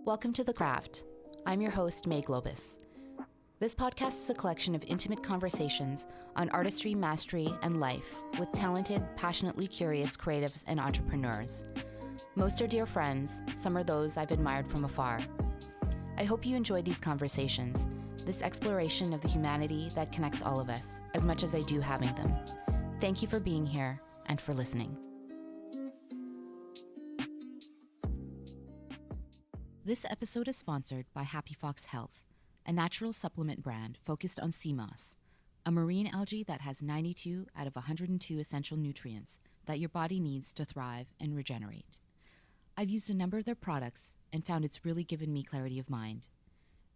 Welcome to The Craft. I'm your host, May Globus. This podcast is a collection of intimate conversations on artistry, mastery, and life with talented, passionately curious creatives and entrepreneurs. Most are dear friends, some are those I've admired from afar. I hope you enjoy these conversations, this exploration of the humanity that connects all of us, as much as I do having them. Thank you for being here and for listening. This episode is sponsored by Happy Fox Health, a natural supplement brand focused on sea moss, a marine algae that has 92 out of 102 essential nutrients that your body needs to thrive and regenerate. I've used a number of their products and found it's really given me clarity of mind.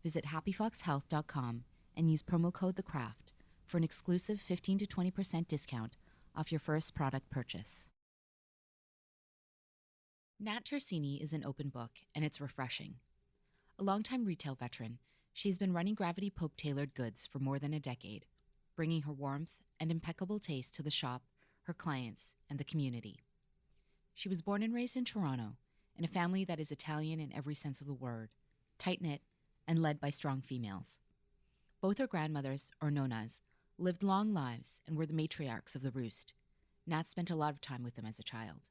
Visit happyfoxhealth.com and use promo code THECRAFT for an exclusive 15 to 20% discount off your first product purchase. Nat Tersigni is an open book, and it's refreshing. A longtime retail veteran, she's been running Gravity Pope tailored goods for more than a decade, bringing her warmth and impeccable taste to the shop, her clients, and the community. She was born and raised in Toronto, in a family that is Italian in every sense of the word, tight-knit, and led by strong females. Both her grandmothers, or nonnas, lived long lives and were the matriarchs of the roost. Nat spent a lot of time with them as a child.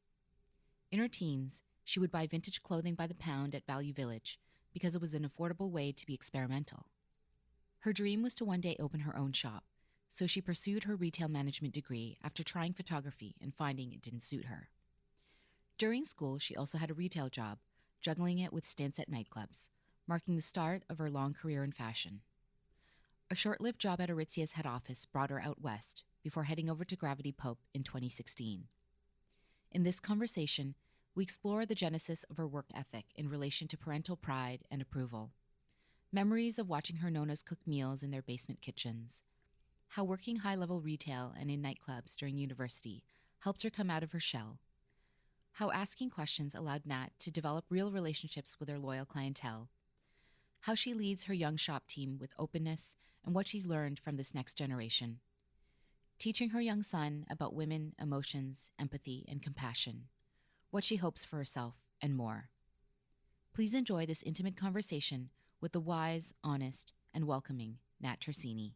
In her teens, she would buy vintage clothing by the pound at Value Village because it was an affordable way to be experimental. Her dream was to one day open her own shop, so she pursued her retail management degree after trying photography and finding it didn't suit her. During school, she also had a retail job, juggling it with stints at nightclubs, marking the start of her long career in fashion. A short-lived job at Aritzia's head office brought her out west before heading over to Gravity Pope in 2016. In this conversation, we explore the genesis of her work ethic in relation to parental pride and approval, memories of watching her nonnas cook meals in their basement kitchens, how working high-level retail and in nightclubs during university helped her come out of her shell, how asking questions allowed Nat to develop real relationships with her loyal clientele, how she leads her young shop team with openness and what she's learned from this next generation, teaching her young son about women, emotions, empathy, and compassion, what she hopes for herself, and more. Please enjoy this intimate conversation with the wise, honest, and welcoming Nat Tersigni.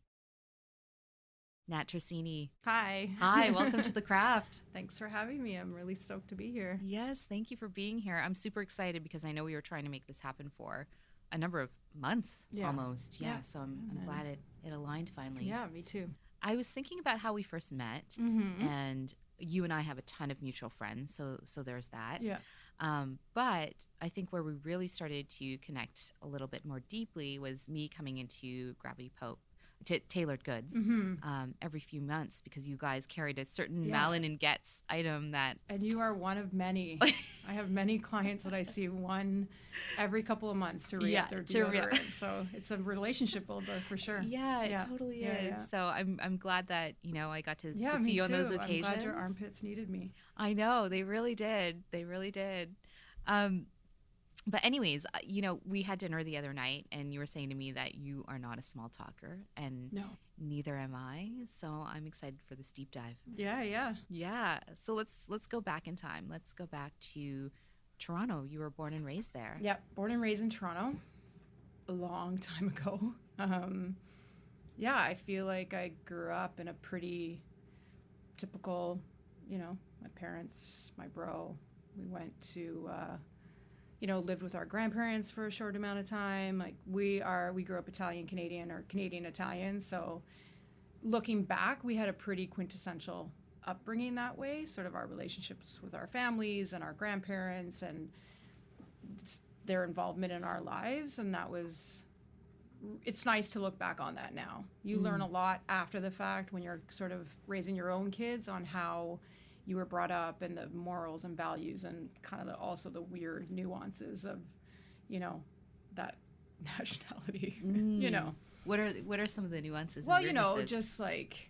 Nat Tersigni. Hi. Hi, welcome to The Craft. Thanks for having me. I'm really stoked to be here. Yes, thank you for being here. I'm super excited because I know we were trying to make this happen for a number of months almost. Yeah, so I'm glad it aligned finally. Yeah, me too. I was thinking about how we first met, and you and I have a ton of mutual friends, so there's that. Yeah. But I think where we really started to connect a little bit more deeply was me coming into Gravity Pope tailored goods every few months because you guys carried a certain Malin and Getz item that... And you are one of many. I have many clients that I see one every couple of months to re-up their deodorant. So it's a relationship builder for sure. Yeah, it totally is. Yeah. So I'm glad that, I got to see you on those occasions. I'm glad your armpits needed me. I know, they really did. They really did. But anyways, we had dinner the other night, and you were saying to me that you are not a small talker, and neither am I. So I'm excited for this deep dive. Yeah. So let's go back in time. Let's go back to Toronto. You were born and raised there. Yeah, born and raised in Toronto, a long time ago. I feel like I grew up in a pretty typical, my parents, my bro. We went to. Lived with our grandparents for a short amount of time. Like we grew up Italian-Canadian or Canadian-Italian. So looking back, we had a pretty quintessential upbringing that way, sort of our relationships with our families and our grandparents and their involvement in our lives. And it's nice to look back on that now. You learn a lot after the fact when you're sort of raising your own kids on how you were brought up and the morals and values and kind of also the weird nuances of, that nationality, What are some of the nuances? Well, just like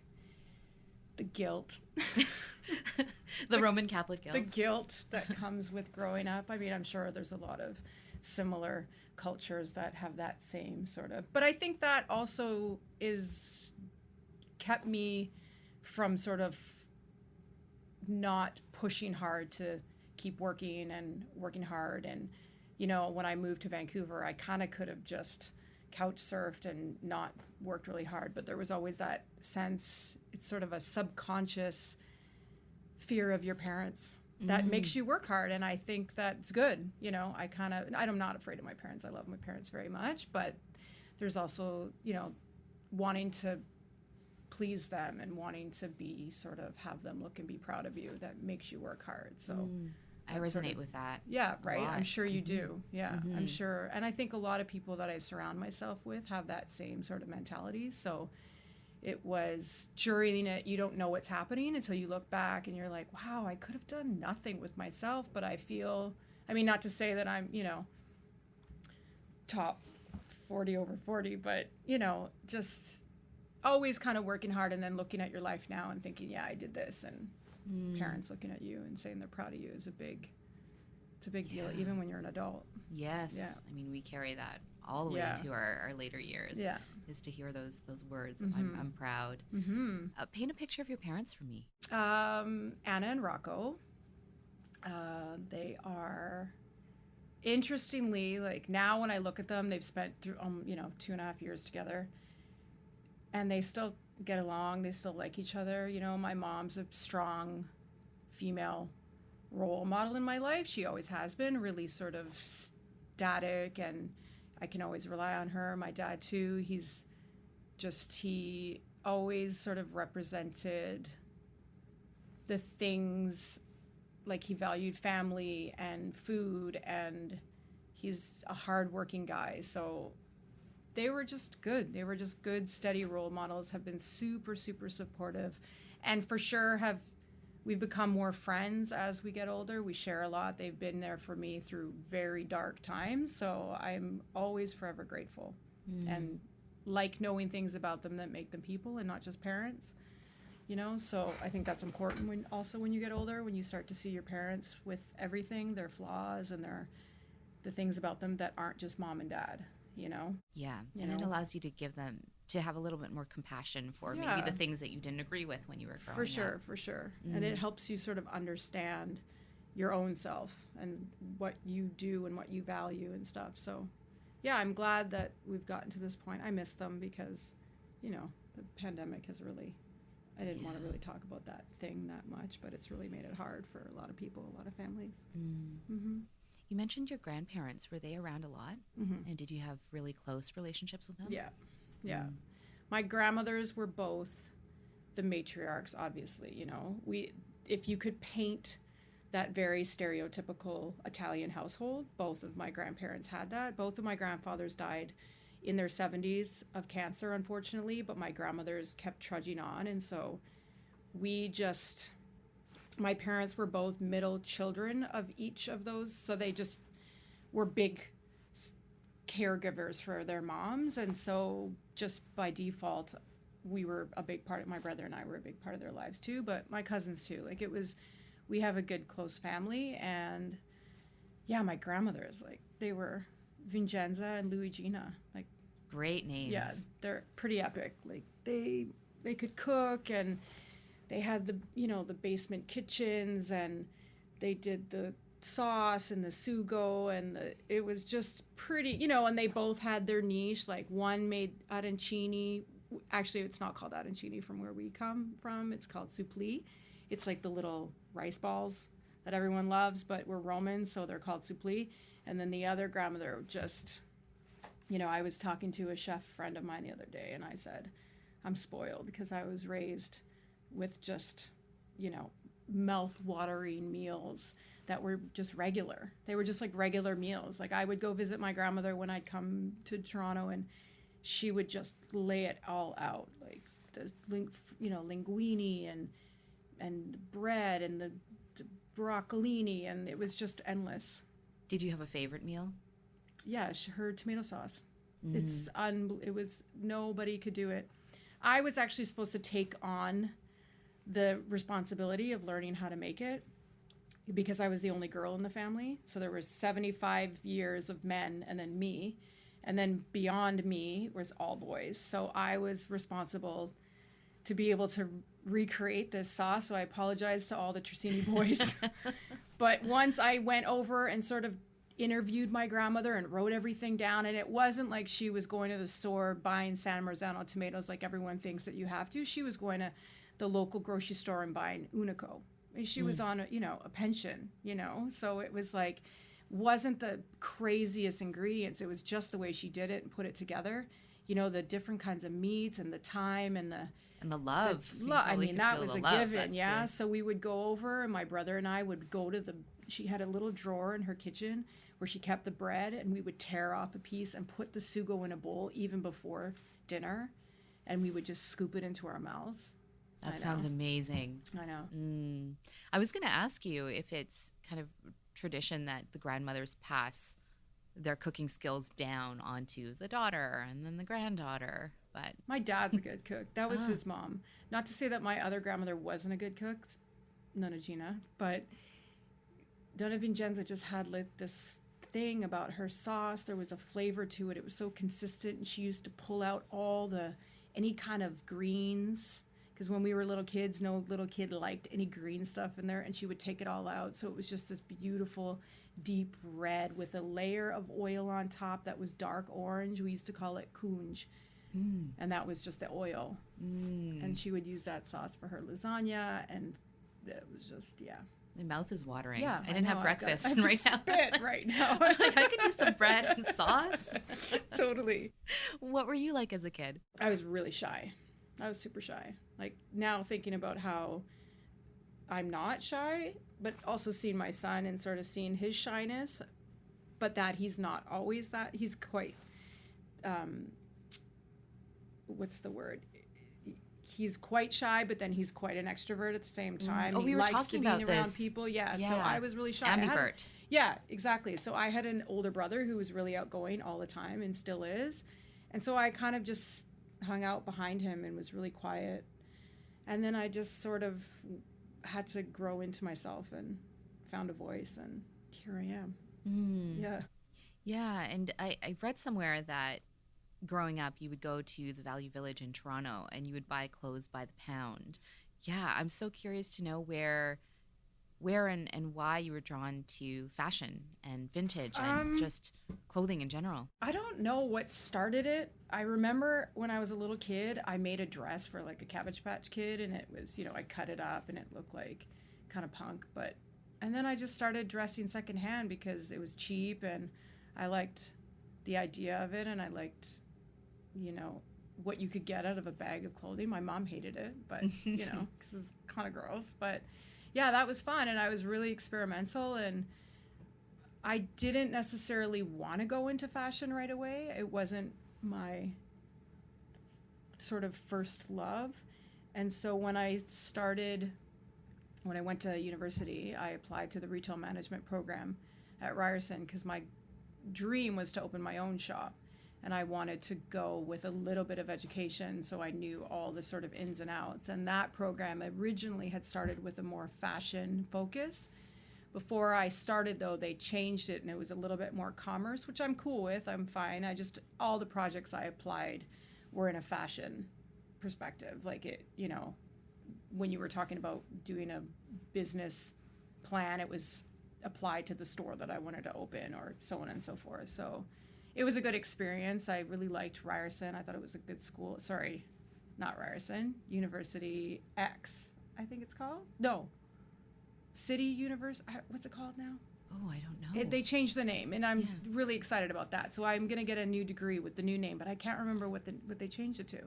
the guilt. the Roman Catholic guilt. The guilt that comes with growing up. I mean, I'm sure there's a lot of similar cultures that have that same sort of, but I think that also kept me from sort of not pushing hard to keep working hard and when I moved to Vancouver, I kind of could have just couch surfed and not worked really hard, but there was always that sense, it's sort of a subconscious fear of your parents that makes you work hard. And I think that's good. I'm not afraid of my parents. I love my parents very much, but there's also, wanting to please them and wanting to be sort of have them look and be proud of you that makes you work hard. So I resonate with that. Yeah, right. I'm sure you do. Yeah, I'm sure. And I think a lot of people that I surround myself with have that same sort of mentality. So it was during it, you don't know what's happening until you look back and you're like, wow, I could have done nothing with myself. But I feel, not to say that I'm, top 40 over 40, but, just always kind of working hard and then looking at your life now and thinking, yeah, I did this. And parents looking at you and saying they're proud of you is a big deal, even when you're an adult. Yes. Yeah. We carry that all the way to our later years. Yeah. Is to hear those words of I'm proud. Paint a picture of your parents for me. Anna and Rocco. They are, interestingly, like now when I look at them, they've spent through 2.5 years together, and they still get along. They still like each other. My mom's a strong female role model in my life. She always has been, really sort of static, and I can always rely on her. My dad too, he always sort of represented the things, like he valued family and food, and he's a hardworking guy. So they were just good. They were just good, steady role models, have been super, super supportive, and for sure we've become more friends as we get older. We share a lot. They've been there for me through very dark times. So I'm always forever grateful and like knowing things about them that make them people and not just parents. So I think that's important when you get older, when you start to see your parents with everything, their flaws and the things about them that aren't just mom and dad, Yeah. It allows you to have a little bit more compassion for maybe the things that you didn't agree with when you were growing up. For sure. And it helps you sort of understand your own self and what you do and what you value and stuff. So, yeah, I'm glad that we've gotten to this point. I miss them because, the pandemic has really, I didn't want to really talk about that thing that much, but it's really made it hard for a lot of people, a lot of families. You mentioned your grandparents. Were they around a lot? And did you have really close relationships with them? Yeah. My grandmothers were both the matriarchs, obviously, if you could paint that very stereotypical Italian household, both of my grandparents had that. Both of my grandfathers died in their 70s of cancer, unfortunately, but my grandmothers kept trudging on. And so my parents were both middle children of each of those. So they just were big caregivers for their moms, and so just by default we were a big part of, my brother and I were a big part of their lives too, but my cousins too. Like we have a good close family. And my grandmothers, like they were Vincenza and Luigina, like great names. Yeah, they're pretty epic. Like they could cook, and they had the basement kitchens, and they did the sauce and the sugo, and it was just pretty, and they both had their niche. Like one made arancini. Actually, it's not called arancini from where we come from. It's called supli. It's like the little rice balls that everyone loves, but we're Roman, so they're called supli. And then the other grandmother just, I was talking to a chef friend of mine the other day, and I said, I'm spoiled because I was raised with just, mouth-watering meals that were just regular. They were just like regular meals. Like I would go visit my grandmother when I'd come to Toronto, and she would just lay it all out, like the linguine and bread and the broccolini, and it was just endless. Did you have a favorite meal? Yeah, her tomato sauce. It was, nobody could do it. I was actually supposed to take on the responsibility of learning how to make it because I was the only girl in the family. So there was 75 years of men and then me. And then beyond me was all boys. So I was responsible to be able to recreate this sauce. So I apologize to all the Tersigni boys. But once I went over and sort of, interviewed my grandmother and wrote everything down. And it wasn't like she was going to the store buying San Marzano tomatoes like everyone thinks that you have to. She was going to the local grocery store and buying Unico. And she was on a pension, so it was like, wasn't the craziest ingredients. It was just the way she did it and put it together, the different kinds of meats and the time and the love. I mean, that was a given. Yeah. So we would go over, and my brother and I would go to she had a little drawer in her kitchen where she kept the bread, and we would tear off a piece and put the sugo in a bowl even before dinner, and we would just scoop it into our mouths. That sounds amazing. I know. I was going to ask you if it's kind of tradition that the grandmothers pass their cooking skills down onto the daughter and then the granddaughter. But my dad's a good cook. That was his mom. Not to say that my other grandmother wasn't a good cook, Nonna Gina, but Donna Vincenza just had like this thing about her sauce. There was a flavor to it. It was so consistent, and she used to pull out any kind of greens. Because when we were little kids, no little kid liked any green stuff in there, and she would take it all out. So it was just this beautiful, deep red with a layer of oil on top that was dark orange. We used to call it kunj, and that was just the oil. And she would use that sauce for her lasagna, and it was just, My mouth is watering. Yeah, I didn't have breakfast I have right to now. Spit right now. Like, I could use some bread and sauce. Totally. What were you like as a kid? I was really shy. I was super shy. Like, now thinking about how I'm not shy, but also seeing my son and sort of seeing his shyness, but that he's not always that. He's quite, what's the word? He's quite shy, but then he's quite an extrovert at the same time. We were likes talking to be about around this. people. Yeah, so I was really shy. Ambivert. Yeah, exactly. So I had an older brother who was really outgoing all the time and still is. And so I kind of just hung out behind him and was really quiet. And then I just sort of had to grow into myself and found a voice, and here I am. Yeah. Yeah, and I read somewhere that growing up you would go to the Value Village in Toronto and you would buy clothes by the pound. Yeah, I'm so curious to know where and why you were drawn to fashion and vintage and just clothing in general. I don't know what started it. I remember when I was a little kid, I made a dress for like a Cabbage Patch Kid, and it was, I cut it up and it looked like kind of punk, and then I just started dressing secondhand because it was cheap and I liked the idea of it, and I liked, what you could get out of a bag of clothing. My mom hated it, but, because it's kind of gross, but yeah, that was fun, and I was really experimental, and I didn't necessarily want to go into fashion right away. It wasn't my sort of first love. And so when I went to university, I applied to the retail management program at Ryerson because my dream was to open my own shop. And I wanted to go with a little bit of education, so I knew all the sort of ins and outs. And that program originally had started with a more fashion focus. Before I started, though, they changed it, and it was a little bit more commerce, which I'm cool with. I'm fine. All the projects I applied were in a fashion perspective. Like when you were talking about doing a business plan, it was applied to the store that I wanted to open, or so on and so forth. So it was a good experience. I really liked Ryerson. I thought it was a good school. Sorry, not Ryerson. University X, I think it's called. No. City University. What's it called now? Oh, I don't know. They changed the name, and I'm really excited about that. So I'm going to get a new degree with the new name, but I can't remember what they changed it to.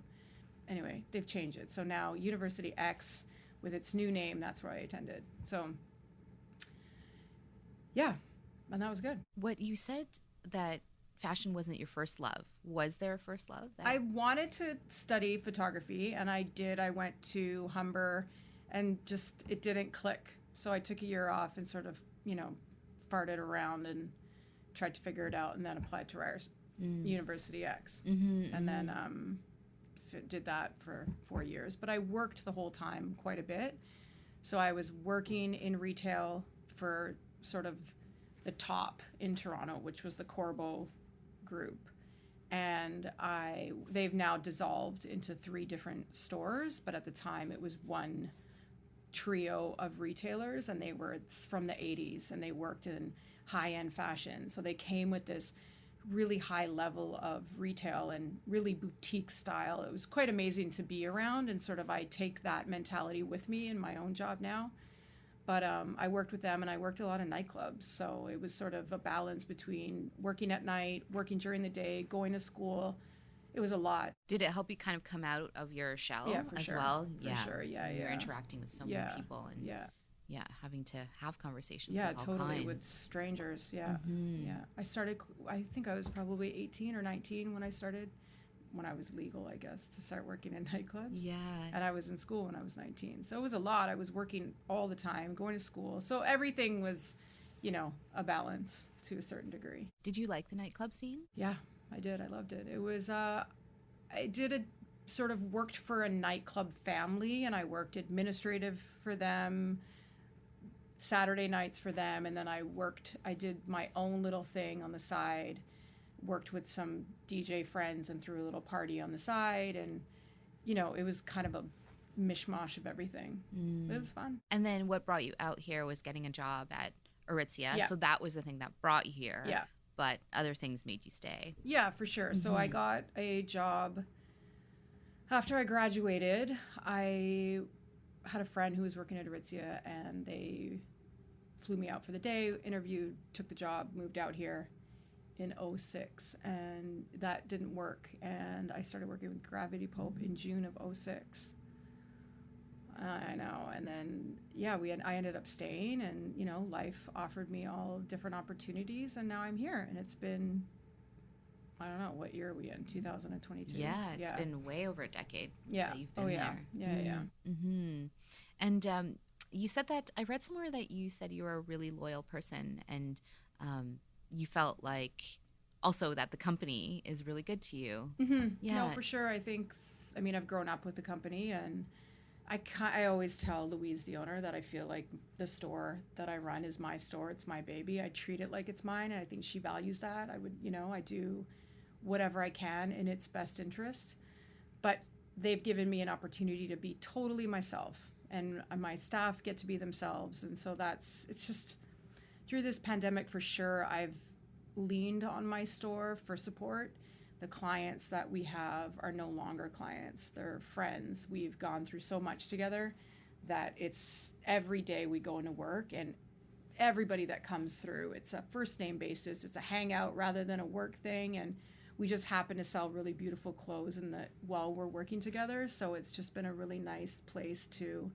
Anyway, they've changed it. So now University X, with its new name, that's where I attended. So, yeah, and that was good. What you said that fashion wasn't your first love. Was there a first love? I wanted to study photography, and I did. I went to Humber, and just it didn't click. So I took a year off and sort of, farted around and tried to figure it out, and then applied to Ryerson University X. And then did that for 4 years. But I worked the whole time quite a bit. So I was working in retail for sort of the top in Toronto, which was the Corbeau group. And they've now dissolved into 3 different stores, but at the time it was one trio of retailers, and they were from the 80s, and they worked in high-end fashion. So they came with this really high level of retail and really boutique style. It was quite amazing to be around, and sort of I take that mentality with me in my own job now. But I worked with them, and I worked a lot in nightclubs. So it was sort of a balance between working at night, working during the day, going to school. It was a lot. Did it help you kind of come out of your shell Yeah, for as sure. well? For sure. Yeah, You're yeah. interacting with so Yeah. many people and Yeah. having to have conversations Yeah, with all totally. kinds. With strangers. Yeah. Mhm. Yeah. I think I was probably 18 or 19 when I started, when I was legal, I guess, to start working in nightclubs. Yeah. And I was in school when I was 19. So it was a lot. I was working all the time, going to school. So everything was, a balance to a certain degree. Did you like the nightclub scene? Yeah, I did. I loved it. It was, I did a sort of worked for a nightclub family, and I worked administrative for them, Saturday nights for them, and then I did my own little thing on the side, worked with some DJ friends and threw a little party on the side, and it was kind of a mishmash of everything. But it was fun. And then what brought you out here was getting a job at Aritzia. Yeah. So that was the thing that brought you here. Yeah. But other things made you stay. Yeah, for sure. So I got a job after I graduated. I had a friend who was working at Aritzia, and they flew me out for the day, interviewed, took the job, moved out here in 2006, and that didn't work. And I started working with Gravity Pope in June of 2006. I know. And then, I ended up staying, and, life offered me all different opportunities, and now I'm here. And it's been, I don't know, what year are we in? 2022? Yeah, it's been way over a decade that you've been yeah. there. Yeah. Mm-hmm. And you said that, I read somewhere that you said you were a really loyal person, and you felt like also that the company is really good to you. Mm-hmm. Yeah. No, for sure. I've grown up with the company, and I always tell Louise, the owner, that I feel like the store that I run is my store. It's my baby. I treat it like it's mine, and I think she values that. I do whatever I can in its best interest. But they've given me an opportunity to be totally myself, and my staff get to be themselves. And so it's just, through this pandemic, for sure, I've leaned on my store for support. The clients that we have are no longer clients. They're friends. We've gone through so much together that it's every day we go into work, and everybody that comes through, it's a first name basis. It's a hangout rather than a work thing. And we just happen to sell really beautiful clothes while we're working together. So it's just been a really nice place to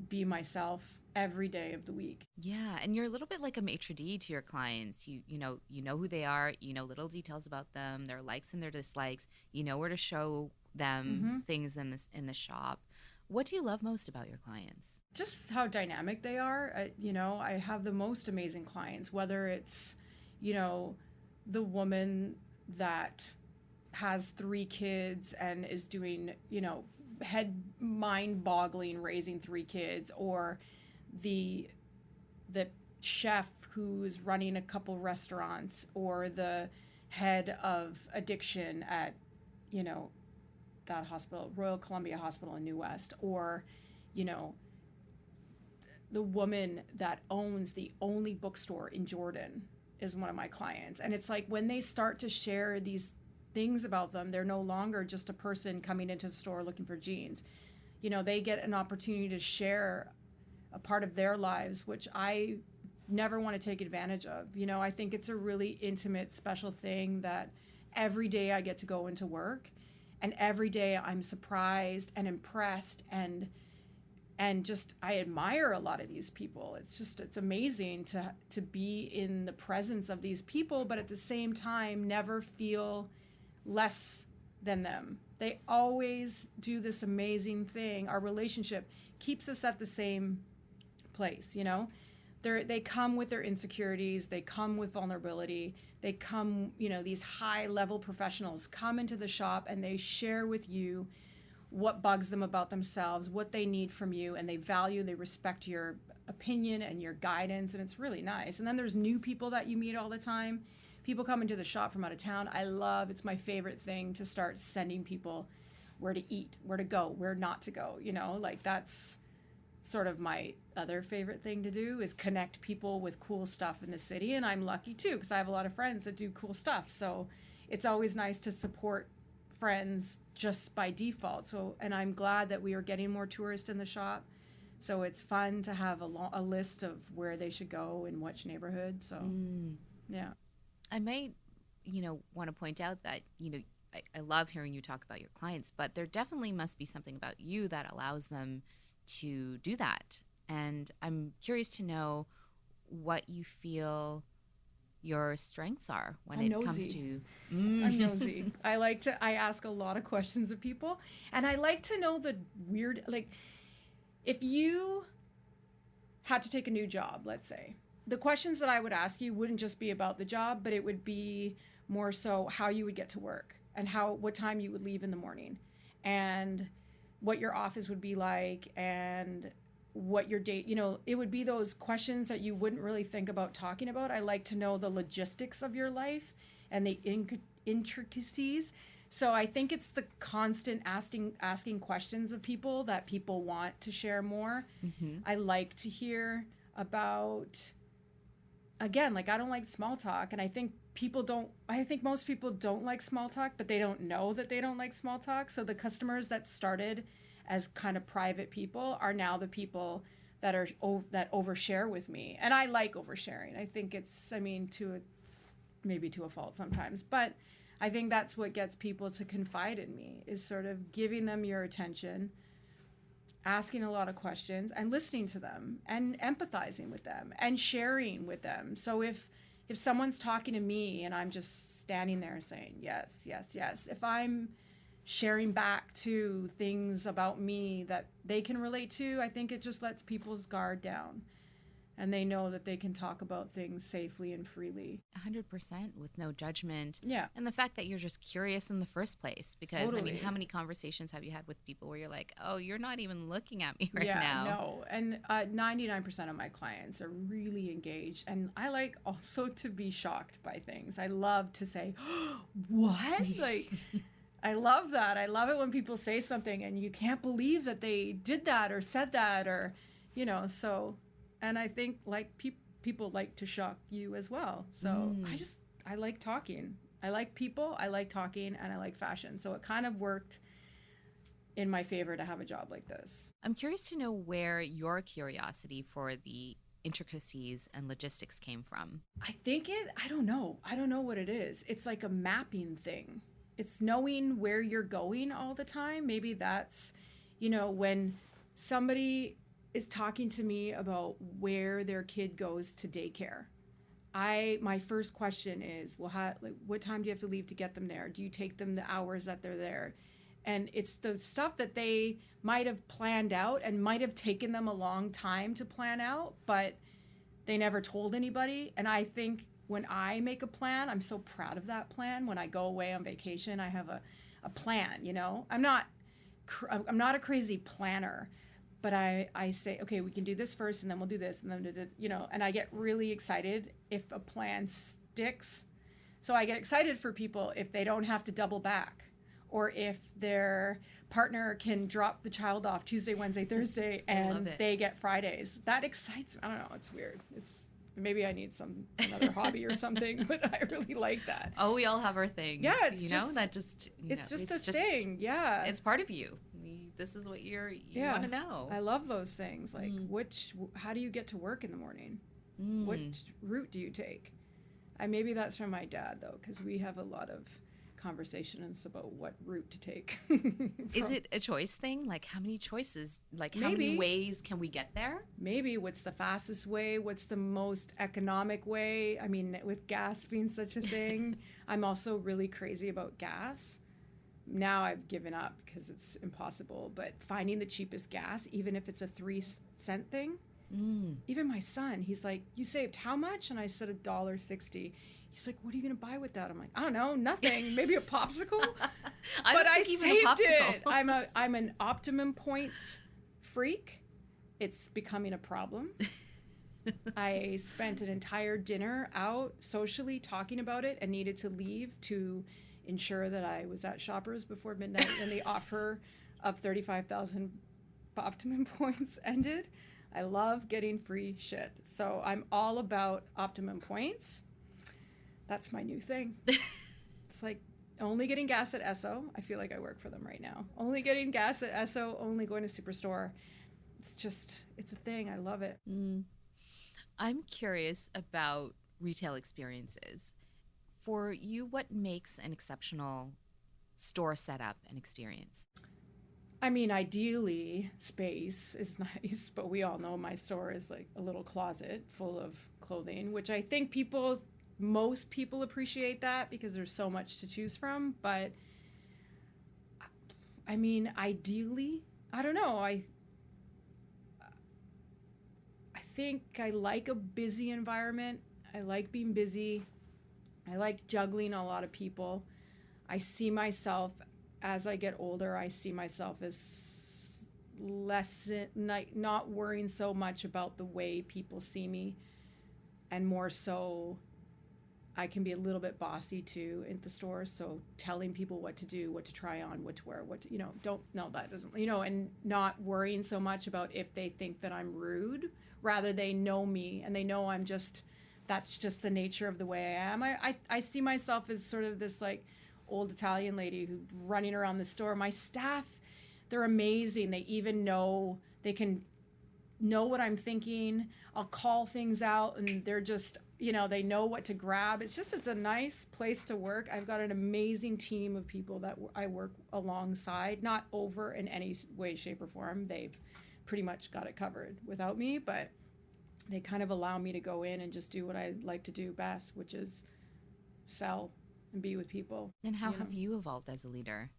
be myself every day of the week. Yeah, and you're a little bit like a maitre d' to your clients. You know who they are. You know little details about them, their likes and their dislikes. You know where to show them things in the shop. What do you love most about your clients? Just how dynamic they are. I have the most amazing clients, whether it's, the woman that has 3 kids and is doing, mind-boggling raising 3 kids, or the chef who's running a couple restaurants, or the head of addiction at, that hospital, Royal Columbia Hospital in New West, or, the woman that owns the only bookstore in Jordan is one of my clients. And it's like, when they start to share these things about them, they're no longer just a person coming into the store looking for jeans. They get an opportunity to share a part of their lives, which I never want to take advantage of. I think it's a really intimate, special thing that every day I get to go into work, and every day I'm surprised and impressed, and just, I admire a lot of these people. It's amazing to be in the presence of these people, but at the same time never feel less than them. They always do this amazing thing. Our relationship keeps us at the same place. They come with their insecurities, they come with vulnerability, they come, these high level professionals come into the shop, and they share with you what bugs them about themselves, what they need from you, and they respect your opinion and your guidance, and it's really nice. And then there's new people that you meet all the time. People come into the shop from out of town. It's my favorite thing to start sending people where to eat, where to go, where not to go, it's sort of my other favorite thing to do is connect people with cool stuff in the city. And I'm lucky too, because I have a lot of friends that do cool stuff. So it's always nice to support friends just by default. So, and I'm glad that we are getting more tourists in the shop. So it's fun to have a list of where they should go in which neighborhood. So, yeah. I might, want to point out that, I love hearing you talk about your clients, but there definitely must be something about you that allows them to do that. And I'm curious to know what you feel your strengths are when it comes to I'm nosy. I ask a lot of questions of people, and I like to know the weird, like, if you had to take a new job, let's say, the questions that I would ask you wouldn't just be about the job, but it would be more so how you would get to work and what time you would leave in the morning and what your office would be like and what your date, it would be those questions that you wouldn't really think about talking about. I like to know the logistics of your life and the intricacies. So I think it's the constant asking questions of people that people want to share more. I like to hear about, again, like, I don't like small talk, and I think most people don't like small talk, but they don't know that they don't like small talk. So the customers that started as kind of private people are now the people that overshare with me. And I like oversharing. I think it's, maybe to a fault sometimes, but I think that's what gets people to confide in me, is sort of giving them your attention, asking a lot of questions and listening to them and empathizing with them and sharing with them. So if someone's talking to me and I'm just standing there saying, yes, yes, yes, if I'm sharing back to things about me that they can relate to, I think it just lets people's guard down. And they know that they can talk about things safely and freely. 100% with no judgment. Yeah. And the fact that you're just curious in the first place. Because, Totally. how many conversations have you had with people where you're like, oh, you're not even looking at me now? Yeah, no. And 99% of my clients are really engaged. And I like also to be shocked by things. I love to say, oh, what? Like, I love that. I love it when people say something and you can't believe that they did that or said that or, so... And I think, like, people like to shock you as well. So I like talking. I like people, I like talking, and I like fashion. So it kind of worked in my favor to have a job like this. I'm curious to know where your curiosity for the intricacies and logistics came from. I don't know. I don't know what it is. It's like a mapping thing. It's knowing where you're going all the time. Maybe that's, when somebody is talking to me about where their kid goes to daycare. My first question is, well, what time do you have to leave to get them there? Do you take them the hours that they're there? And it's the stuff that they might have planned out and might have taken them a long time to plan out, but they never told anybody. And I think when I make a plan, I'm so proud of that plan. When I go away on vacation, I have a plan, I'm not a crazy planner. But I say, okay, we can do this first, and then we'll do this, and then, and I get really excited if a plan sticks. So I get excited for people if they don't have to double back, or if their partner can drop the child off Tuesday, Wednesday, Thursday, and they get Fridays. That excites me. I don't know. It's weird. Maybe I need another hobby or something, but I really like that. Oh, we all have our things. Yeah, it's just a thing. Yeah, it's part of you. This is what you want to know. I love those things. Like, how do you get to work in the morning? Which route do you take? Maybe that's from my dad, though, because we have a lot of conversations about what route to take. Is it a choice thing? Like, how many choices? Like, how many ways can we get there? Maybe. What's the fastest way? What's the most economic way? With gas being such a thing, I'm also really crazy about gas. Now I've given up because it's impossible, but finding the cheapest gas, even if it's a 3-cent thing, even my son, he's like, you saved how much? And I said $1.60. He's like, what are you going to buy with that? I'm like, I don't know, nothing, maybe a popsicle. But I saved it. I'm an optimum points freak. It's becoming a problem. I spent an entire dinner out socially talking about it and needed to leave to ensure that I was at Shoppers before midnight, and the offer of $35,500 Optimum Points ended. I love getting free shit. So I'm all about Optimum Points. That's my new thing. It's like only getting gas at Esso. I feel like I work for them right now. Only getting gas at Esso, only going to Superstore. It's a thing. I love it. I'm curious about retail experiences. For you, what makes an exceptional store setup and experience? I mean, ideally, space is nice, but we all know my store is like a little closet full of clothing, which I think most people appreciate that because there's so much to choose from. But I mean, ideally, I don't know. I think I like a busy environment. I like being busy. I like juggling a lot of people. I see myself as I get older, I see myself as not worrying so much about the way people see me, and more so I can be a little bit bossy too in the store. So telling people what to do, what to try on, what to wear, and not worrying so much about if they think that I'm rude. Rather, they know me and they know that's just the nature of the way I am. I see myself as sort of this like old Italian lady who's running around the store. My staff, they're amazing. They even they can know what I'm thinking. I'll call things out and they're just, they know what to grab. It's a nice place to work. I've got an amazing team of people that I work alongside, not over in any way, shape, or form. They've pretty much got it covered without me, but they kind of allow me to go in and just do what I like to do best, which is sell and be with people. And how have you evolved as a leader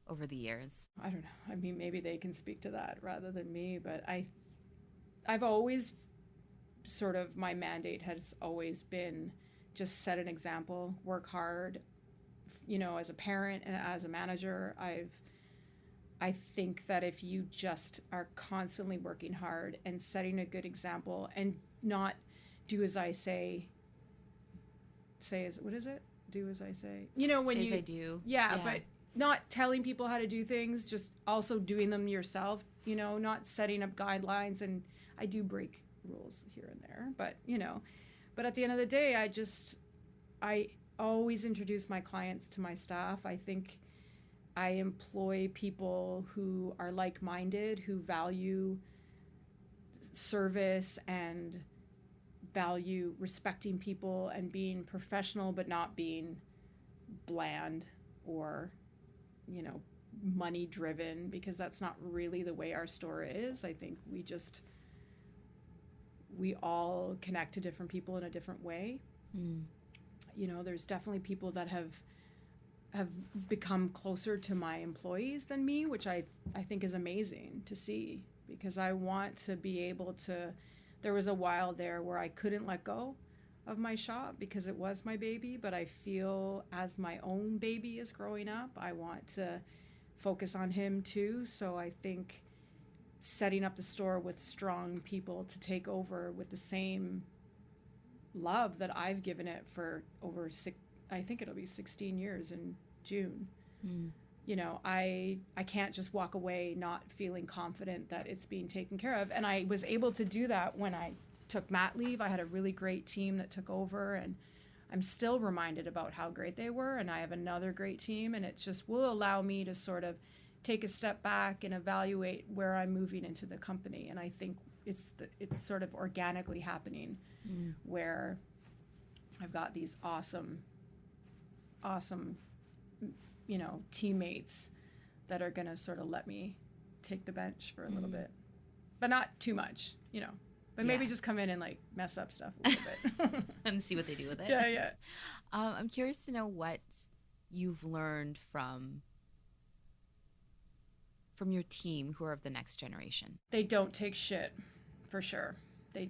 over the years? I don't know. I mean, maybe they can speak to that rather than me, but I've always my mandate has always been just set an example, work hard, as a parent and as a manager. I think that if you just are constantly working hard and setting a good example and not do as I say what is it? Do as I say. When Say as I do. Yeah, but not telling people how to do things, just also doing them yourself, not setting up guidelines. And I do break rules here and there, but at the end of the day, I always introduce my clients to my staff. I think I employ people who are like-minded, who value service and value respecting people and being professional, but not being bland or, money driven, because that's not really the way our store is. I think we all connect to different people in a different way. There's definitely people that have become closer to my employees than me, which I think is amazing to see, because I want to be able to. There was a while there where I couldn't let go of my shop because it was my baby, but I feel as my own baby is growing up, I want to focus on him too. So I think setting up the store with strong people to take over with the same love that I've given it for over I think it'll be 16 years in June. I can't just walk away not feeling confident that it's being taken care of. And I was able to do that when I took mat leave. I had a really great team that took over, and I'm still reminded about how great they were. And I have another great team, and it just will allow me to sort of take a step back and evaluate where I'm moving into the company. And I think it's sort of organically happening where I've got these awesome teammates that are going to sort of let me take the bench for a little bit, but not too much, but maybe just come in and like mess up stuff a little bit and see what they do with it. Yeah. I'm curious to know what you've learned from your team who are of the next generation. They don't take shit, for sure. Am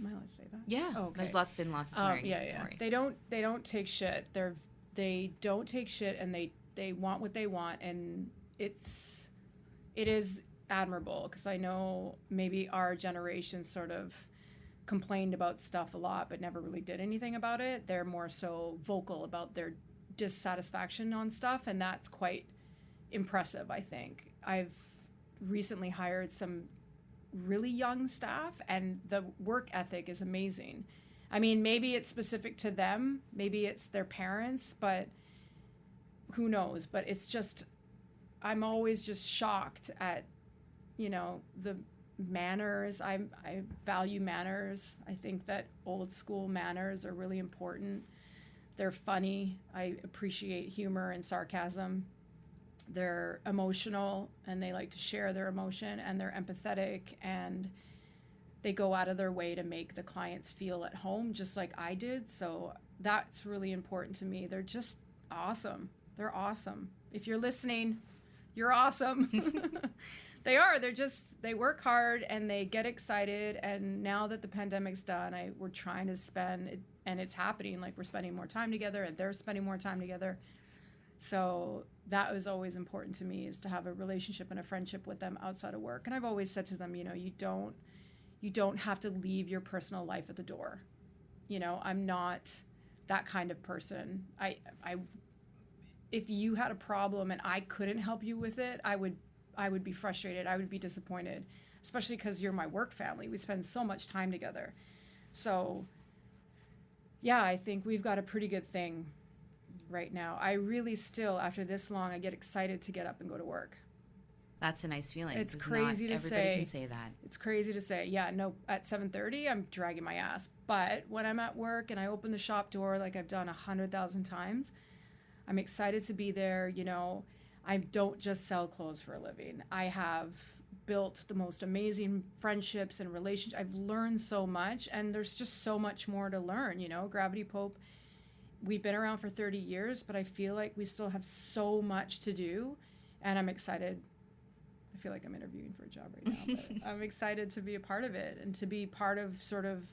I allowed to say that? Yeah. Oh, okay. There's been lots of swearing. Yeah. They don't take shit. They don't take shit, and they want what they want, and it is admirable, because I know maybe our generation sort of complained about stuff a lot but never really did anything about it. They're more so vocal about their dissatisfaction on stuff, and that's quite impressive. I think I've recently hired some really young staff, and the work ethic is amazing. I mean, maybe it's specific to them, maybe it's their parents, but who knows? But it's just, I'm always just shocked at, the manners. I value manners. I think that old school manners are really important. They're funny. I appreciate humor and sarcasm. They're emotional, and they like to share their emotion, and they're empathetic, and they go out of their way to make the clients feel at home, just like I did. So that's really important to me. They're just awesome. They're awesome. If you're listening, you're awesome. They are. They work hard, and they get excited. And now that the pandemic's done, we're trying to spend, and it's happening, like we're spending more time together, and they're spending more time together. So that was always important to me, is to have a relationship and a friendship with them outside of work. And I've always said to them, you don't have to leave your personal life at the door. I'm not that kind of person. If you had a problem and I couldn't help you with it, I would be frustrated. I would be disappointed, especially because you're my work family. We spend so much time together. So yeah, I think we've got a pretty good thing right now. I really still, after this long, I get excited to get up and go to work. That's a nice feeling. It's crazy to say. Everybody can say that. It's crazy to say. Yeah, no, at 7:30, I'm dragging my ass. But when I'm at work and I open the shop door like I've done 100,000 times, I'm excited to be there. I don't just sell clothes for a living. I have built the most amazing friendships and relationships. I've learned so much, and there's just so much more to learn. Gravity Pope, we've been around for 30 years, but I feel like we still have so much to do, and I'm excited. I feel like I'm interviewing for a job right now, but I'm excited to be a part of it and to be part of sort of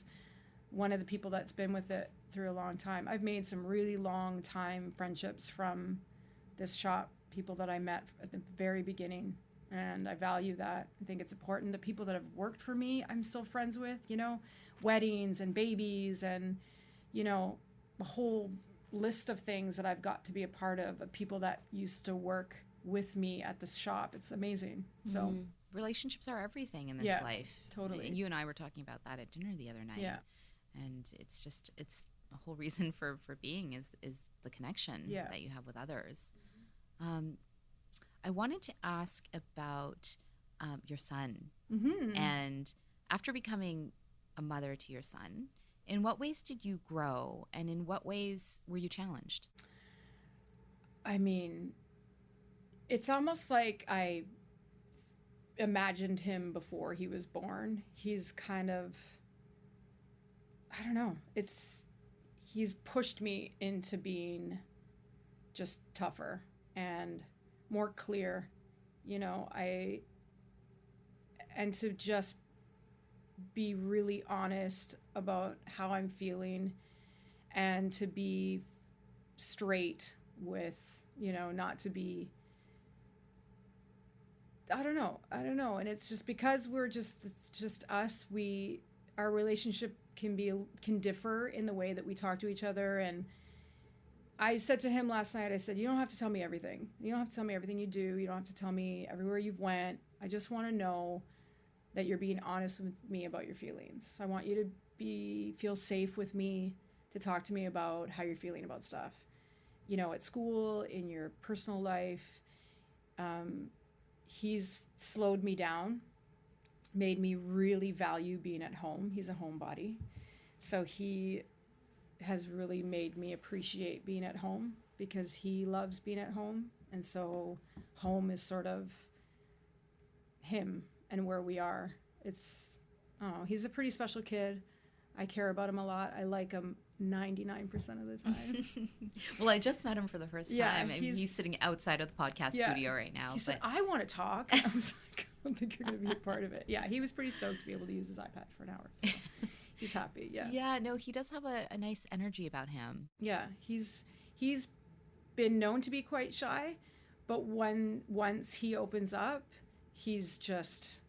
one of the people that's been with it through a long time. I've made some really long time friendships from this shop, people that I met at the very beginning, and I value that. I think it's important. The people that have worked for me, I'm still friends with, weddings and babies and, a whole list of things that I've got to be a part of people that used to work with me at the shop. It's amazing. So relationships are everything in this life. Totally. You and I were talking about that at dinner the other night. Yeah. And it's the whole reason for being is the connection that you have with others. I wanted to ask about your son. Mm-hmm. And after becoming a mother to your son, in what ways did you grow, and in what ways were you challenged? I mean, it's almost like I imagined him before he was born. He's kind of, I don't know, he's pushed me into being just tougher and more clear, and to just be really honest about how I'm feeling, and to be straight with, not to be, I don't know. And it's just because it's just us, our relationship can differ in the way that we talk to each other. And I said to him last night, I said, you don't have to tell me everything. You don't have to tell me everything you do. You don't have to tell me everywhere you've went. I just want to know that you're being honest with me about your feelings. I want you to feel safe with me, to talk to me about how you're feeling about stuff, at school, in your personal life. He's slowed me down, made me really value being at home. He's a homebody. So he has really made me appreciate being at home, because he loves being at home. And so home is sort of him and where we are. He's a pretty special kid. I care about him a lot. I like him 99% of the time. Well, I just met him for the first time. Yeah, and he's sitting outside of the podcast studio right now. He said, I want to talk. I was like, I don't think you're going to be a part of it. Yeah, he was pretty stoked to be able to use his iPad for an hour. So he's happy, yeah. Yeah, no, he does have a nice energy about him. Yeah, he's been known to be quite shy, but once he opens up, he's just,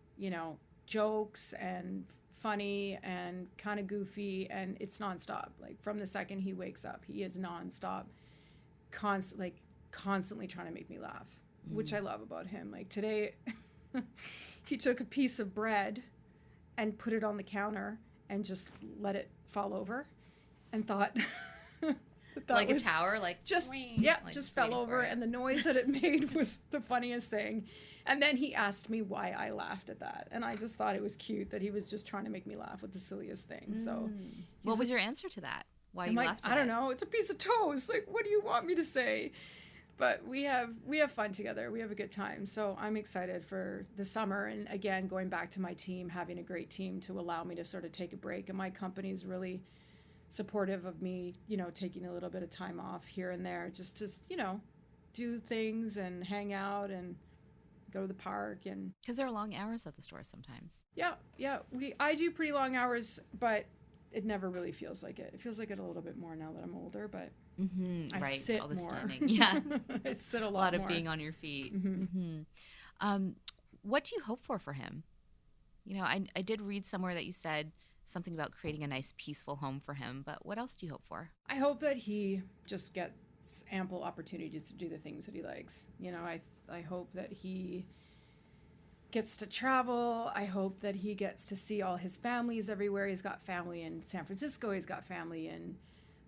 jokes and funny and kind of goofy, and it's nonstop. Like from the second he wakes up, he is nonstop, constantly trying to make me laugh, which I love about him. Like today, he took a piece of bread and put it on the counter and just let it fall over and thought like a tower, like just like just fell over, and the noise that it made was the funniest thing. And then he asked me why I laughed at that, and I just thought it was cute that he was just trying to make me laugh with the silliest thing. So what was your answer to that? Why you like, laughed at I don't it? know, it's a piece of toast, like what do you want me to say? But we have fun together. We have a good time. So I'm excited for the summer. And again, going back to my team, having a great team to allow me to sort of take a break. And my company's really supportive of me, taking a little bit of time off here and there just to, do things and hang out and go to the park. And because there are long hours at the store sometimes. Yeah. I do pretty long hours, but it never really feels like it. It feels like it a little bit more now that I'm older, but I right, sit all the more. Standing. Yeah. I sit a lot more. of being on your feet. Mm-hmm. What do you hope for him? I did read somewhere that you said something about creating a nice, peaceful home for him, but what else do you hope for? I hope that he just gets ample opportunities to do the things that he likes. I hope that he gets to travel. I hope that he gets to see all his families everywhere. He's got family in San Francisco. He's got family in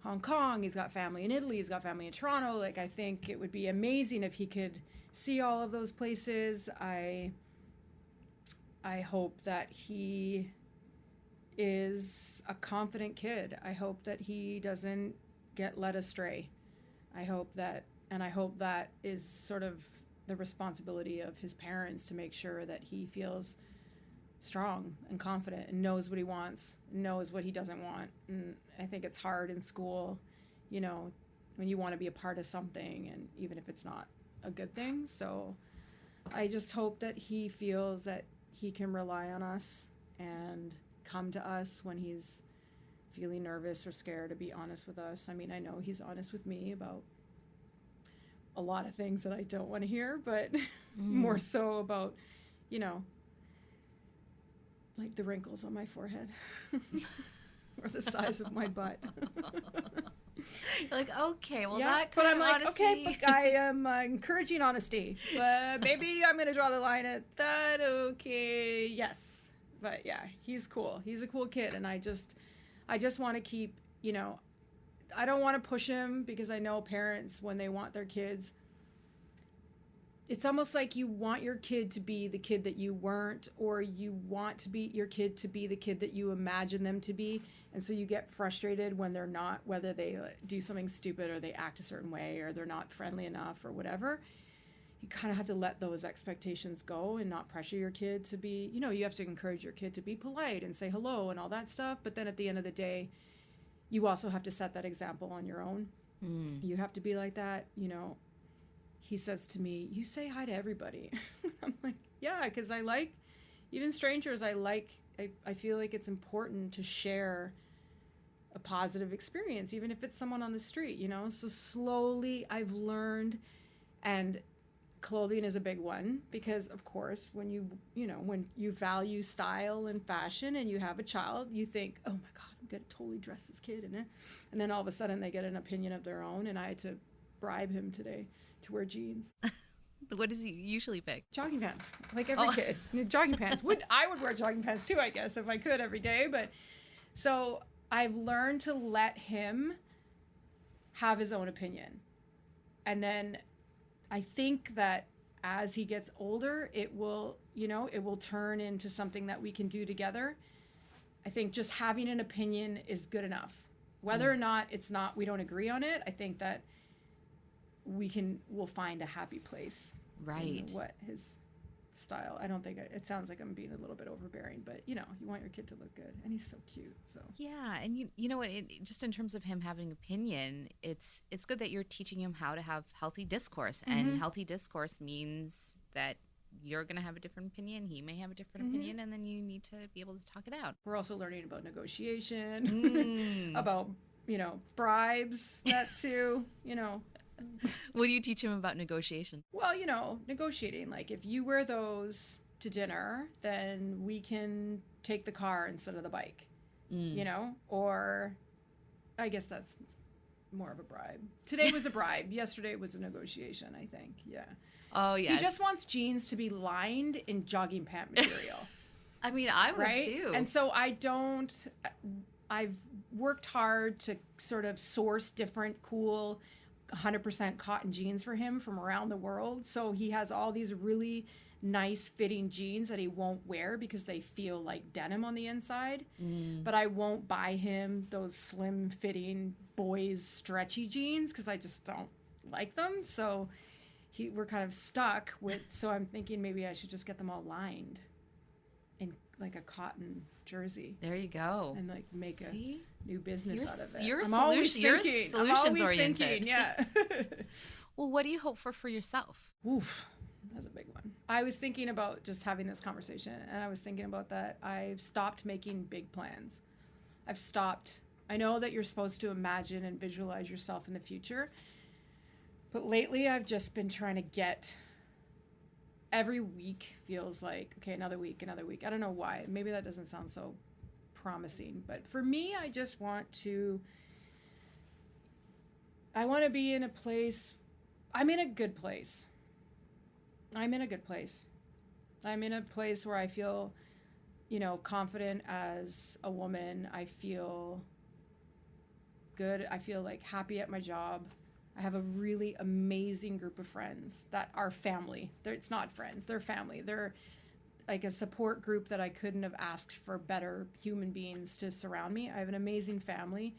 Hong Kong. He's got family in Italy. He's got family in Toronto. Like, I think it would be amazing if he could see all of those places. I hope that he is a confident kid. I hope that he doesn't get led astray. I hope that is sort of the responsibility of his parents to make sure that he feels strong and confident and knows what he wants, knows what he doesn't want. And I think it's hard in school, when you want to be a part of something, and even if it's not a good thing. So I just hope that he feels that he can rely on us and come to us when he's feeling nervous or scared, to be honest with us. I mean, I know he's honest with me about a lot of things that I don't want to hear, but more so about, like the wrinkles on my forehead or the size of my butt. You're like, okay, well, yeah, that but kind I'm of like, honesty. okay, but I am encouraging honesty, but maybe I'm going to draw the line at that. Okay. Yes. But yeah, he's cool. He's a cool kid. And I just want to keep, I don't want to push him, because I know parents, when they want their kids, it's almost like you want your kid to be the kid that you weren't, or you want your kid to be the kid that you imagine them to be. And so you get frustrated when they're not, whether they do something stupid or they act a certain way or they're not friendly enough or whatever. You kind of have to let those expectations go and not pressure your kid to be, you have to encourage your kid to be polite and say hello and all that stuff. But then at the end of the day, you also have to set that example on your own. You have to be like that. He says to me, you say hi to everybody. I'm like, yeah, because I like, even strangers, I feel like it's important to share a positive experience, even if it's someone on the street, So slowly I've learned, and clothing is a big one, because of course when you value style and fashion and you have a child, you think, oh my God, I'm gonna totally dress this kid in it, and then all of a sudden they get an opinion of their own. And I had to bribe him today to wear jeans. What does he usually pick? Jogging pants, like every kid. Jogging pants. I would wear jogging pants too, I guess, if I could every day. But so I've learned to let him have his own opinion, and then I think that as he gets older, it will turn into something that we can do together. I think just having an opinion is good enough. Whether or not we don't agree on it, I think that we'll find a happy place. Right. In what his style. I don't think it sounds like I'm being a little bit overbearing, but you want your kid to look good, and he's so cute. So yeah, and you know what? Just in terms of him having opinion, it's good that you're teaching him how to have healthy discourse, and healthy discourse means that you're going to have a different opinion, he may have a different opinion, and then you need to be able to talk it out. We're also learning about negotiation, about bribes, that too. What do you teach him about negotiation? Well, negotiating, like if you wear those to dinner, then we can take the car instead of the bike, or I guess that's more of a bribe. Today was a bribe. Yesterday was a negotiation, I think. Yeah. Oh, yes. He just wants jeans to be lined in jogging pant material. I mean, I would right? too. And so I've worked hard to sort of source different cool 100% cotton jeans for him from around the world. So he has all these really nice fitting jeans that he won't wear because they feel like denim on the inside. But I won't buy him those slim fitting boys stretchy jeans because I just don't like them. So we're kind of stuck with, so I'm thinking maybe I should just get them all lined in like a cotton jersey. There you go. And like make a new business out of it. You're solutions oriented. Thinking, yeah. Well, what do you hope for yourself? Oof, that's a big one. I was thinking about just having this conversation, and I was thinking about that. I've stopped making big plans. I know that you're supposed to imagine and visualize yourself in the future, but lately I've just been trying to get, every week feels like, okay, another week. I don't know why. Maybe that doesn't sound so promising, but for me, I just want to be in a place, I'm in a good place. I'm in a place where I feel, confident as a woman. I feel good. I feel like happy at my job. I have a really amazing group of friends that are family. It's not friends, they're family. They're like a support group that I couldn't have asked for better human beings to surround me. I have an amazing family.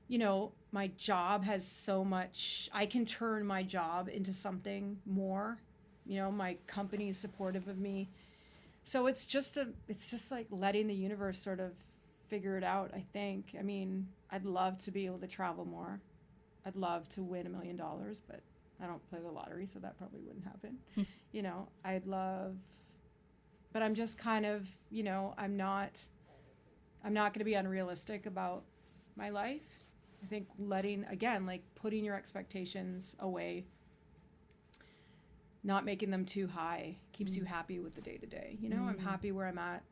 My job has so much, I can turn my job into something more. My company is supportive of me. So it's just like letting the universe sort of figure it out, I think. I mean, I'd love to be able to travel more. I'd love to win $1 million, but I don't play the lottery, so that probably wouldn't happen. But I'm just kind of, I'm not going to be unrealistic about my life. I think putting your expectations away, not making them too high, keeps you happy with the day to day. I'm happy where I'm at.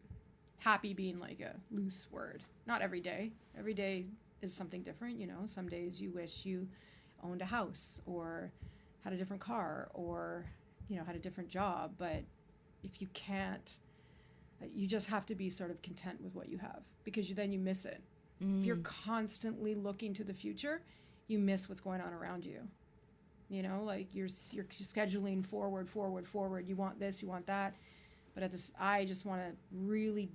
Happy being like a loose word. Not every day. Every day is something different. Some days you wish you owned a house or had a different car or, had a different job. But if you can't, you just have to be sort of content with what you have, because then you miss it. If you're constantly looking to the future, you miss what's going on around you. Like you're scheduling forward. You want this, you want that. But I just want to really,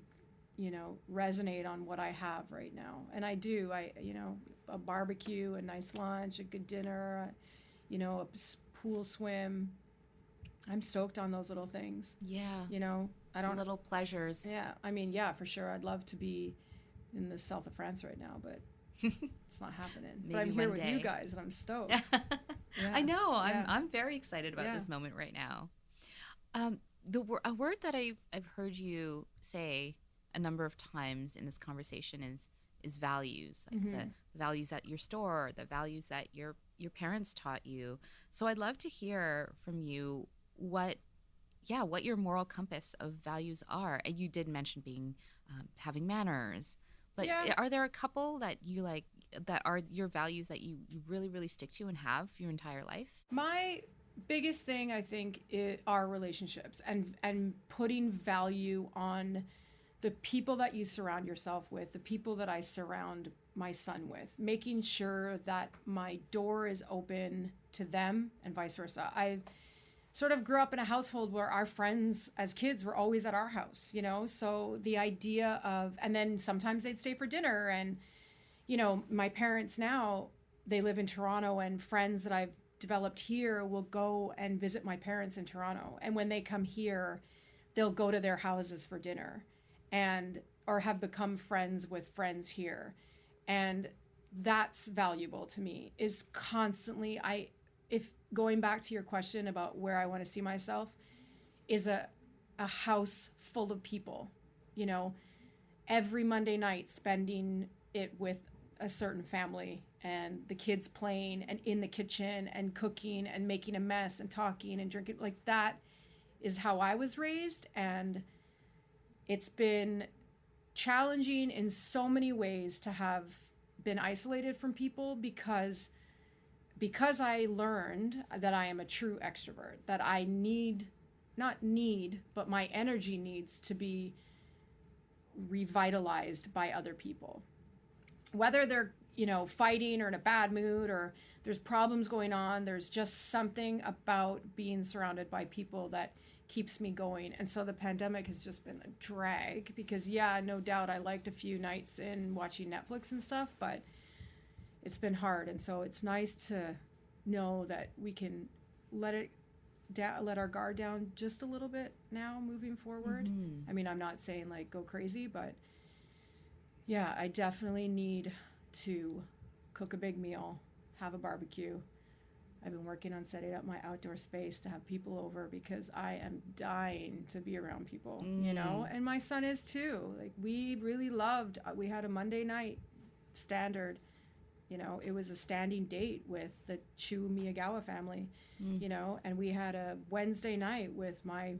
resonate on what I have right now. And I do. A barbecue, a nice lunch, a good dinner, a pool swim. I'm stoked on those little things. Yeah. I don't. Little pleasures. Yeah. I mean, yeah, for sure. I'd love to be in the south of France right now, but it's not happening. But I'm here with you guys, and I'm stoked. Yeah. I know. Yeah. I'm very excited about this moment right now. A word that I've heard you say a number of times in this conversation is values, like the values at your store, the values that your parents taught you. So I'd love to hear from you what your moral compass of values are. And you did mention having manners, but are there a couple that you like that are your values that you really, really stick to and have for your entire life? My biggest thing, I think, are relationships and putting value on the people that you surround yourself with, the people that I surround my son with, making sure that my door is open to them and vice versa. I sort of grew up in a household where our friends as kids were always at our house, so the idea of, and then sometimes they'd stay for dinner, and my parents now, they live in Toronto, and friends that I've developed here will go and visit my parents in Toronto, and when they come here, they'll go to their houses for dinner, or have become friends with friends here. And that's valuable to me, is constantly, if going back to your question about where I want to see myself, is a house full of people, every Monday night spending it with a certain family, and the kids playing and in the kitchen and cooking and making a mess and talking and drinking. Like, that is how I was raised, and it's been challenging in so many ways to have been isolated from people because I learned that I am a true extrovert, that I not need, but my energy needs to be revitalized by other people. Whether they're, fighting or in a bad mood or there's problems going on, there's just something about being surrounded by people that keeps me going. And so the pandemic has just been a drag because, yeah, no doubt I liked a few nights in watching Netflix and stuff, but it's been hard. And so it's nice to know that we can let our guard down just a little bit now moving forward. Mm-hmm. I mean, I'm not saying like go crazy, but yeah, I definitely need to cook a big meal, have a barbecue. I've been working on setting up my outdoor space to have people over because I am dying to be around people, and my son is too. Like we really loved, we had a Monday night standard, it was a standing date with the Chu Miyagawa family, and we had a Wednesday night with my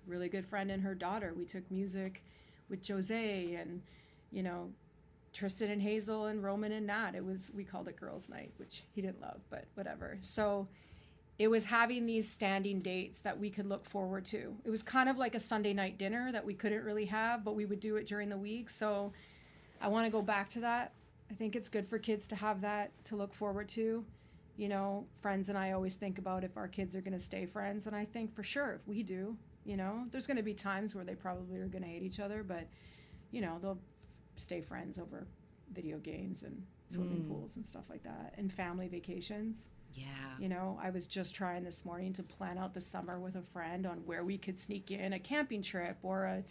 really good friend and her daughter. We took music with Jose and, Tristan and Hazel and Roman and Nat. We called it girls' night, which he didn't love, but whatever. So it was having these standing dates that we could look forward to. It was kind of like a Sunday night dinner that we couldn't really have, but we would do it during the week. So I want to go back to that. I think it's good for kids to have that to look forward to. Friends and I always think about if our kids are going to stay friends. And I think for sure if we do, there's going to be times where they probably are going to hate each other, but, they'll stay friends over video games and swimming pools and stuff like that and family vacations. Yeah. I was just trying this morning to plan out the summer with a friend on where we could sneak in a camping trip or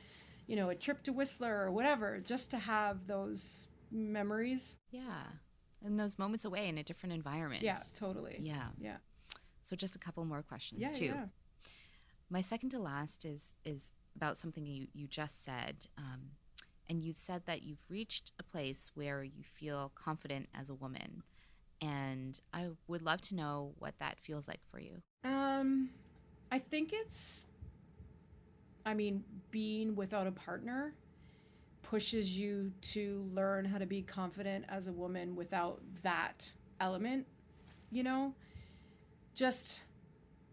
a trip to Whistler or whatever, just to have those memories. Yeah. And those moments away in a different environment. Yeah, totally. Yeah. So just a couple more questions too. Yeah. My second to last is about something you just said. And you said that you've reached a place where you feel confident as a woman. And I would love to know what that feels like for you. I think being without a partner pushes you to learn how to be confident as a woman without that element, just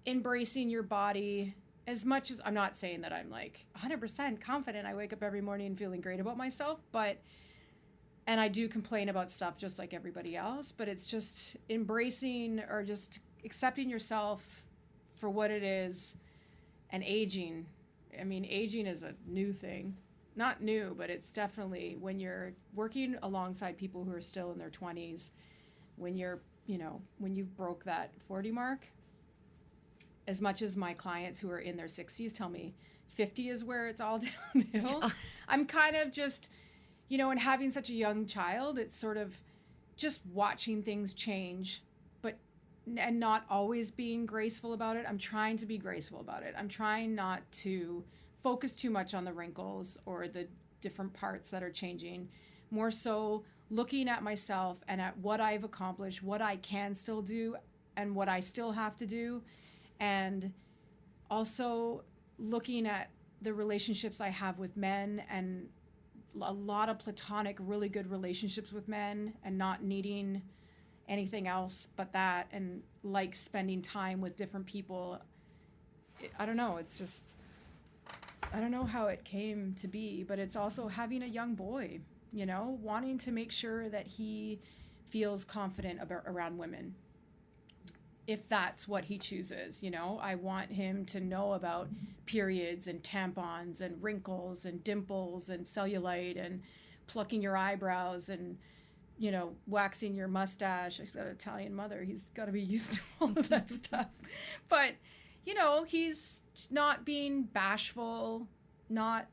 embracing your body. As much as I'm not saying that I'm like 100% confident, I wake up every morning feeling great about myself, and I do complain about stuff just like everybody else, but it's just embracing or just accepting yourself for what it is and aging. Aging is a new thing. Not new, but it's definitely when you're working alongside people who are still in their 20s, when you've broke that 40 mark. As much as my clients who are in their 60s tell me 50 is where it's all downhill, I'm kind of just, and having such a young child, it's sort of just watching things change, and not always being graceful about it. I'm trying to be graceful about it. I'm trying not to focus too much on the wrinkles or the different parts that are changing, more so looking at myself and at what I've accomplished, what I can still do and what I still have to do. And also looking at the relationships I have with men and a lot of platonic, really good relationships with men and not needing anything else but that, and like spending time with different people. I don't know. It's just, I don't know how it came to be, but it's also having a young boy, wanting to make sure that he feels confident around women. If that's what he chooses, I want him to know about periods and tampons and wrinkles and dimples and cellulite and plucking your eyebrows and, waxing your mustache. He's got an Italian mother. He's got to be used to all of that stuff. But, he's not being bashful, not,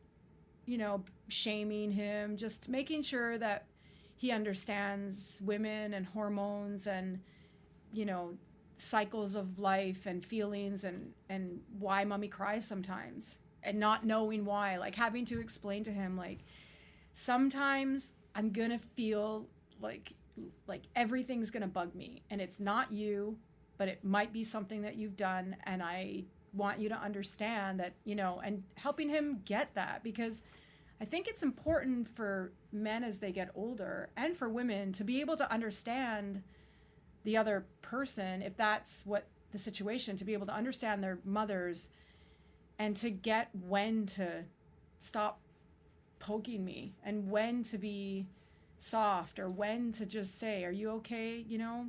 shaming him, just making sure that he understands women and hormones and, cycles of life and feelings and why mommy cries sometimes and not knowing why, like having to explain to him, like, sometimes I'm gonna feel like everything's gonna bug me and it's not you, but it might be something that you've done, and I want you to understand that, and helping him get that, because I think it's important for men as they get older, and for women, to be able to understand the other person, if that's what the situation, to be able to understand their mothers and to get when to stop poking me and when to be soft or when to just say, are you okay? You know,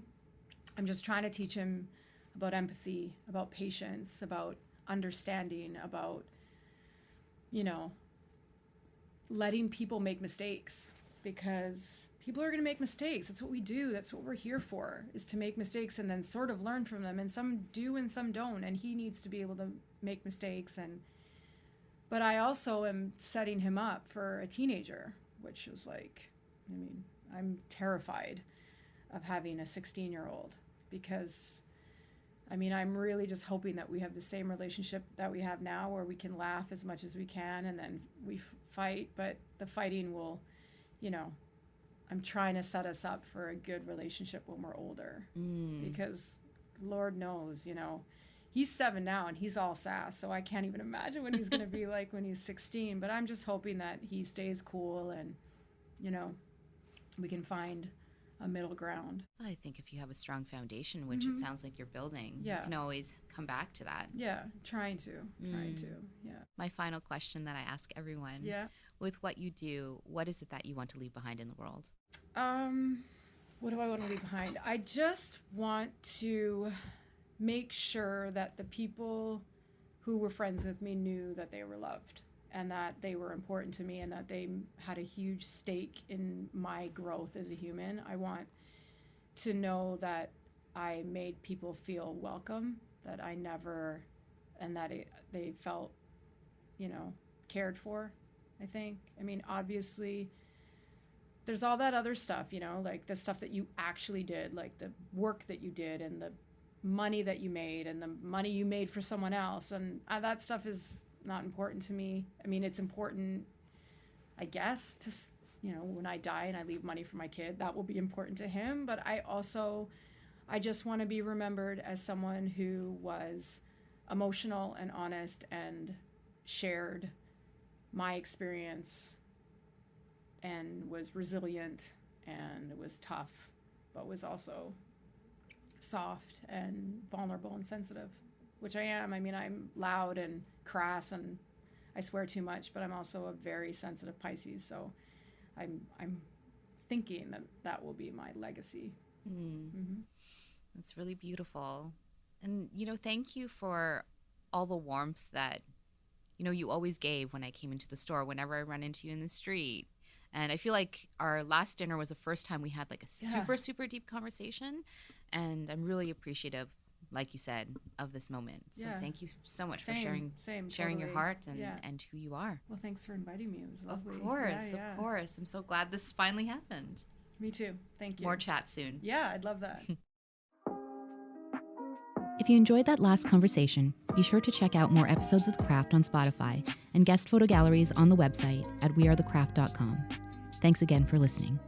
I'm just trying to teach him about empathy, about patience, about understanding, about, you know, letting people make mistakes, because people are going to make mistakes. That's what we do. That's what we're here for, is to make mistakes and then sort of learn from them. And some do and some don't. And he needs to be able to make mistakes. But I also am setting him up for a teenager, which is like, I mean, I'm terrified of having a 16-year-old, because I mean, I'm really just hoping that we have the same relationship that we have now, where we can laugh as much as we can and then we fight, but the fighting will, you know, I'm trying to set us up for a good relationship when we're older, because Lord knows, you know, he's 7 now and he's all sass, so I can't even imagine what he's going to be like when he's 16, but I'm just hoping that he stays cool and, you know, we can find a middle ground. I think if you have a strong foundation, which it sounds like you're building, you can always come back to that. Yeah, trying to, yeah. My final question that I ask everyone, with what you do, what is it that you want to leave behind in the world? What do I want to leave behind? I just want to make sure that the people who were friends with me knew that they were loved and that they were important to me and that they had a huge stake in my growth as a human. I want to know that I made people feel welcome, that I never, and that they felt, you know, cared for, I think. I mean, obviously, there's all that other stuff, you know, like the stuff that you actually did, like the work that you did and the money that you made and the money you made for someone else. And that stuff is not important to me. I mean, it's important, I guess, to, you know, when I die and I leave money for my kid, that will be important to him. But I just want to be remembered as someone who was emotional and honest and shared my experience and was resilient and was tough, but was also soft and vulnerable and sensitive, which I am. I mean, I'm loud and crass and I swear too much, but I'm also a very sensitive Pisces, so I'm thinking that will be my legacy. That's really beautiful. And, you know, thank you for all the warmth that, you know, you always gave when I came into the store, whenever I run into you in the street. And I feel like our last dinner was the first time we had like a super, super deep conversation. And I'm really appreciative, like you said, of this moment. So thank you so much for sharing your heart and who you are. Well, thanks for inviting me. It was lovely. Of course. I'm so glad this finally happened. Me too. Thank you. More chat soon. Yeah, I'd love that. If you enjoyed that last conversation, be sure to check out more episodes of The Craft on Spotify and guest photo galleries on the website at wearethecraft.com. Thanks again for listening.